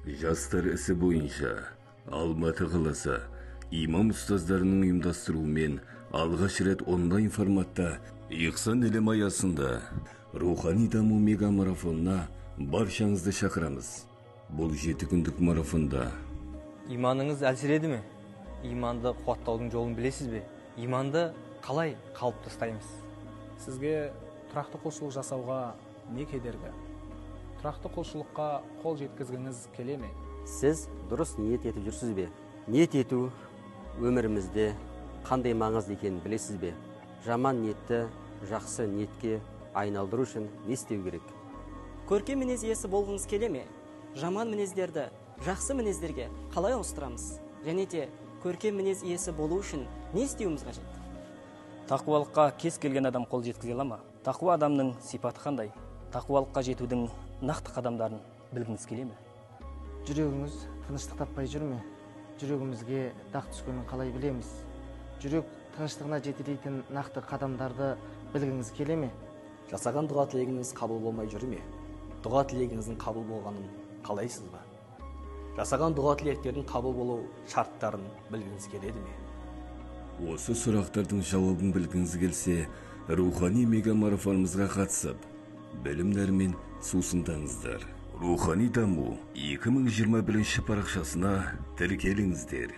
Жастар ісі бойынша Алматы қаласы имам ұстаздарының ұйымдастыруымен алғаш рет онлайн форматта Ихсан ілім аясында рухани даму мега-марафонына баршаңызды шақырамыз. Бұл 7 күндік марафонда иманыңыз әлсіреді ме? Иманды қуаттаудың жолын білесіз бе? Иманды қалай қалыпты ұстаймыз? Сізге тұрақты құлшылық жасауға не кедергі? Тұрақты құлшылыққа қол жеткізгіңіз келе ме? Сіз дұрыс ниет етіп жүрсіз бе? Ниет ету өмірімізде қандай маңызды екенін білесіз бе? Жаман ниетті жақсы ниетке айналдыру үшін не істеу керек? Көркем мінез иесі болғыңыз келе ме? Жаман мінездерді жақсы мінездерге қалай ауыстырамыз? Және де көркем мінез иесі болу үшін не істеуіміз қажет? Тақуалыққа кез келген адам қол жеткізе ала ма? Тақуа адамның сипаты қандай? Тақуалыққа жетудің нақты қадамдарын білгіңіз келе ме? Жүрегіңіз тыныштық таппай жүр ме? Жүрегімізге дақ түскенін қалай білеміз? Жүрек тыныштығына жетелейтін нақты қадамдарды білгіңіз келе ме? Жасаған дұға тілегіңіз қабыл болмай жүр ме? Дұға тілегіңіздің қабыл болғанын қалайсыз ба? Жасаған дұға тілектердің қабыл болу шарттарын білгіңіз келеді ме? Осы сұрақтардың жауабын білгіңіз келсе, рухани мега-марафонымызға қатысып, білімдермен сусындаңыздар. Рухани даму 2021 парақшасына тіркеліңіздер.